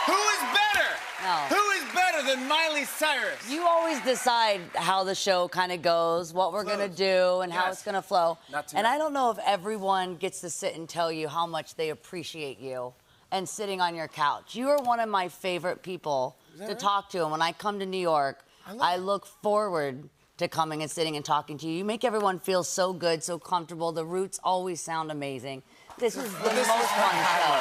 Who is better? No. Who is better than Miley Cyrus? You always decide how the show kind of goes, what we're gonna do, and how Yes. it's gonna flow. Not tonight. And I don't know if everyone gets to sit and tell you how much they appreciate you and sitting on your couch. You are one of my favorite people to right? talk to, and when I come to New York, I look forward to coming and sitting and talking to you. You make everyone feel so good, so comfortable. The Roots always sound amazing. This is the most fun show.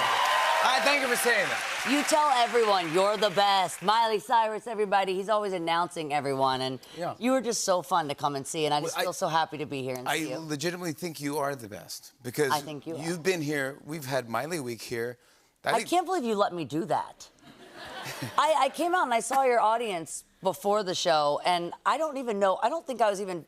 Thank you for saying that. You tell everyone you're the best. Miley Cyrus, everybody. He's always announcing everyone, and you were just so fun to come and see. And I just feel so happy to be here and see I you. legitimately think you are the best because I think you are. you've been here. We've had Miley Week here. I can't believe you let me do that. I came out and I saw your audience before the show, and I don't even know. I don't think I was even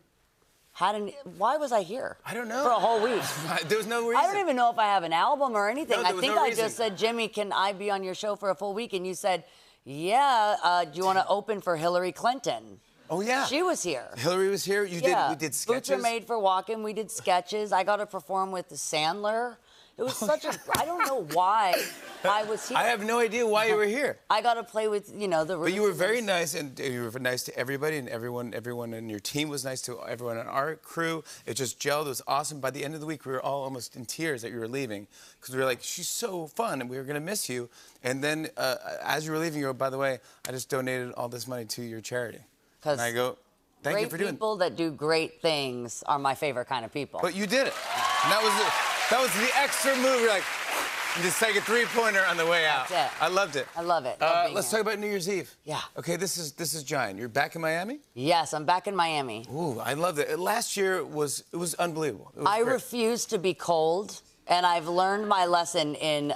why was I here? I don't know. For a whole week. There was no reason. I don't even know if I have an album or anything. No, I there was think no I reason. just said, Jimmy, can I be on your show for a full week? And you said, yeah, do you want to open for Hillary Clinton? Oh, yeah. She was here. Hillary was here. We did sketches. Boots are made for walking. We did sketches. I got to perform with the Sandler. It was such a, I don't know why I was here. I have no idea why you were here. I got to play with, the But you were very nice, and you were nice to everybody, and everyone in your team was nice to everyone on our crew. It just gelled. It was awesome. By the end of the week, we were all almost in tears that you were leaving because we were like, she's so fun, and we were going to miss you. And then as you were leaving, you go, by the way, I just donated all this money to your charity. And I go, thank you for doing it. Great people that do great things are my favorite kind of people. But you did it. And that was the extra move. You're like, just take a three-pointer on the way out. That's it. I loved it. I love it. Let's talk about New Year's Eve. Yeah. Okay, this is giant. You're back in Miami? Yes, I'm back in Miami. Ooh, I loved it. Last year it was unbelievable. It was I great. refuse to be cold, and I've learned my lesson in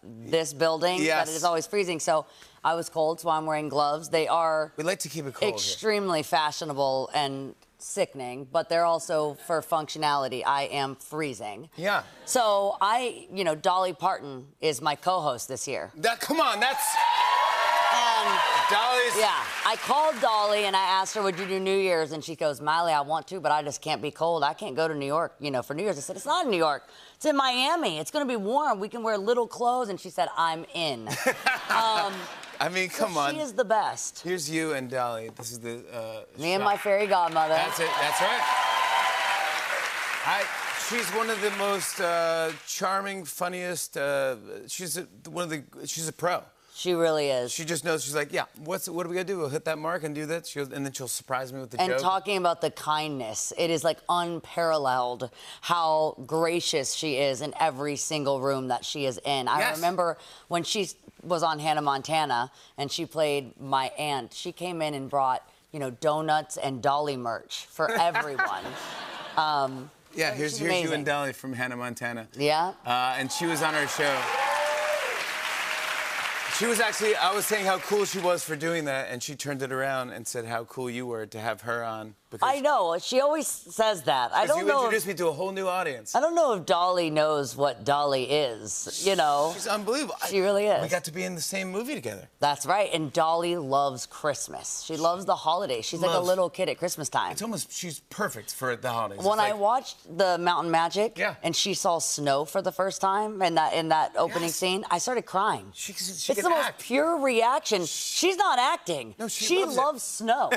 this building that it is always freezing. So I was cold, so I'm wearing gloves. They are We like to keep it cold extremely fashionable and sickening, but they're also for functionality. I am freezing. Yeah. So Dolly Parton is my co-host this year. Come on, that's... And Dolly's... yeah, I called Dolly and I asked her, would you do New Year's? And she goes, Miley, I want to, but I just can't be cold. I can't go to New York, for New Year's. I said, it's not in New York. It's in Miami. It's going to be warm. We can wear little clothes. And she said, I'm in. I mean, come on. She is the best. Here's you and Dolly. This is the... Me and my fairy godmother. That's it. That's right. She's one of the most charming, funniest... she's a pro. She really is. She just knows. She's like, yeah, what are we going to do? We'll hit that mark and do that. And then she'll surprise me with the joke. And talking about the kindness, it is like unparalleled how gracious she is in every single room that she is in. I remember when she was on Hannah Montana and she played my aunt, she came in and brought, donuts and Dolly merch for everyone. Yeah, here's you and Dolly from Hannah Montana. Yeah? And she was on our show. She was actually, I was saying how cool she was for doing that, and she turned it around and said how cool you were to have her on. I know. She always says that. I don't know. You introduced me to a whole new audience. I don't know if Dolly knows what Dolly is, She's unbelievable. She really is. We got to be in the same movie together. That's right. And Dolly loves Christmas. She loves the holidays. She's like a little kid at Christmas time. It's almost, she's perfect for the holidays. When I watched the Mountain Magic and she saw snow for the first time in that opening scene, I started crying. It's the most pure reaction. She's not acting. No, she loves snow.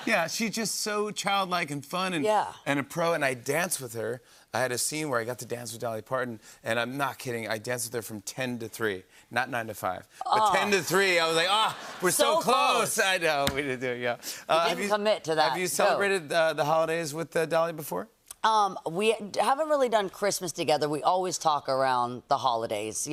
Yeah, she's just so childlike and fun and a pro, and I danced with her. I had a scene where I got to dance with Dolly Parton, and I'm not kidding, I danced with her from 10 to 3, not 9 to 5. But 10 to 3, I was like, we're so close. I know, we did do it, yeah. You didn't commit to that. Have you celebrated the holidays with Dolly before? We haven't really done Christmas together. We always talk around the holidays,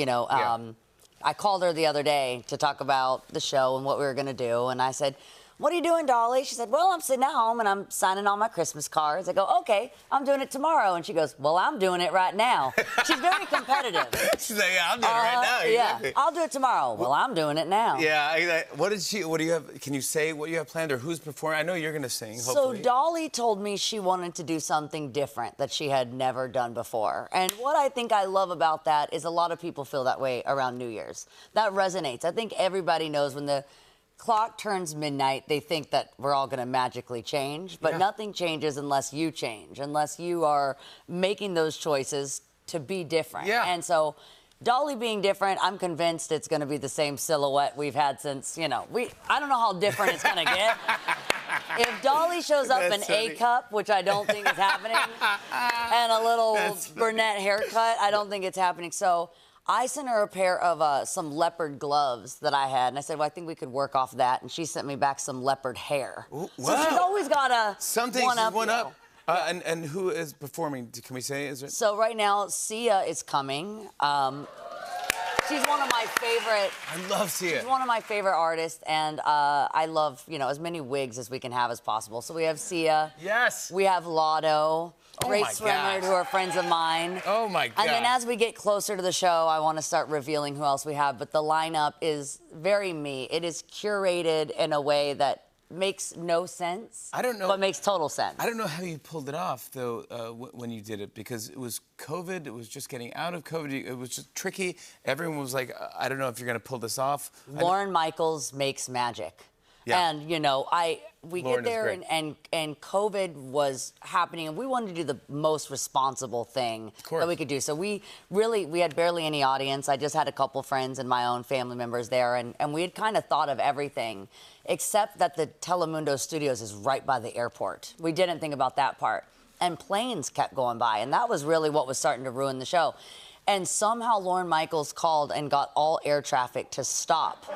I called her the other day to talk about the show and what we were going to do, and I said, what are you doing, Dolly? She said, well, I'm sitting at home and I'm signing all my Christmas cards. I go, okay, I'm doing it tomorrow. And she goes, well, I'm doing it right now. She's very competitive. She's like, yeah, I'm doing it right now. Exactly. Yeah, I'll do it tomorrow. Well, I'm doing it now. Yeah. What do you have? Can you say what you have planned or who's performing? I know you're going to sing, hopefully. So Dolly told me she wanted to do something different that she had never done before. And what I think I love about that is a lot of people feel that way around New Year's. That resonates. I think everybody knows when the clock turns midnight, they think that we're all going to magically change, but nothing changes unless you change, unless you are making those choices to be different. Yeah. And so Dolly being different, I'm convinced it's going to be the same silhouette we've had since, I don't know how different it's going to get. If Dolly shows up That's in funny. A cup, which I don't think is happening, and a little brunette haircut, I don't think it's happening. So I sent her a pair of some leopard gloves that I had, and I said, well, I think we could work off that. And she sent me back some leopard hair. Ooh, So she's wow. always got a Something one up. one you up. know. And who is performing? Can we say? Is it? So right now, Sia is coming. She's one of my favorite. I love Sia. She's one of my favorite artists, and I love, as many wigs as we can have as possible. So we have Sia. Yes. We have Lotto. Oh Grace my Swimmer, gosh. who are friends of mine. Oh my God. And then as we get closer to the show, I want to start revealing who else we have. But the lineup is very me. It is curated in a way that makes no sense. I don't know. But makes total sense. I don't know how you pulled it off, though, when you did it, because it was COVID. It was just getting out of COVID. It was just tricky. Everyone was like, I don't know if you're going to pull this off. Lauren Michaels makes magic. Yeah. And, we Lauren get is there great. and COVID was happening, and we wanted to do the most responsible thing course. that we could do. So we had barely any audience. I just had a couple friends and my own family members there, and we had kind of thought of everything, except that the Telemundo Studios is right by the airport. We didn't think about that part. And planes kept going by, and that was really what was starting to ruin the show. And somehow Lauren Michaels called and got all air traffic to stop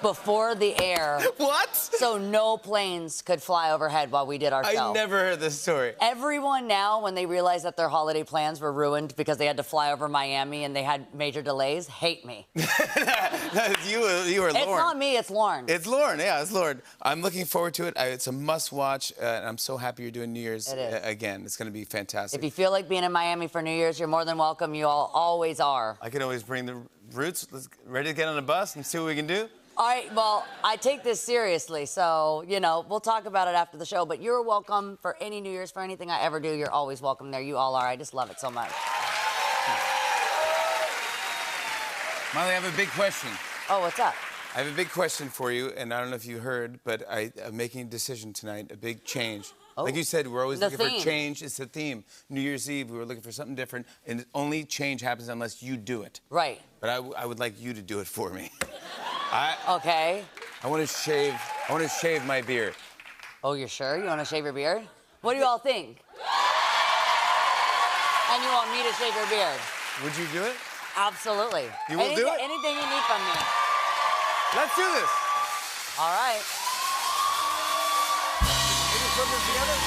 before the air. What? So no planes could fly overhead while we did our show. I never heard this story. Everyone now, when they realize that their holiday plans were ruined because they had to fly over Miami and they had major delays, hate me. You were Lauren. It's not me, it's Lauren. It's Lauren, yeah, it's Lauren. I'm looking forward to it. It's a must-watch, and I'm so happy you're doing New Year's It is. again. It's going to be fantastic. If you feel like being in Miami for New Year's, you're more than welcome. You all always are. I can always bring the roots. Ready to get on a bus and see what we can do? All right, well, I take this seriously, so, we'll talk about it after the show, but you're welcome for any New Year's, for anything I ever do. You're always welcome there. You all are. I just love it so much. Molly, I have a big question. Oh, what's up? I have a big question for you, and I don't know if you heard, but I'm making a decision tonight, a big change. Oh. Like you said, we're always The looking theme. for change. It's the theme. New Year's Eve, we were looking for something different, and only change happens unless you do it. Right. But I would like you to do it for me. Okay. I want to shave my beard. Oh, you're sure? You want to shave your beard? What do you all think? And you want me to shave your beard? Would you do it? Absolutely. You will do it? Anything you need from me. Let's do this. All right. Maybe put this together.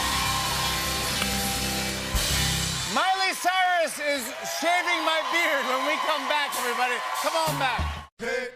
Miley Cyrus is shaving my beard when we come back, everybody. Come on back. Hey.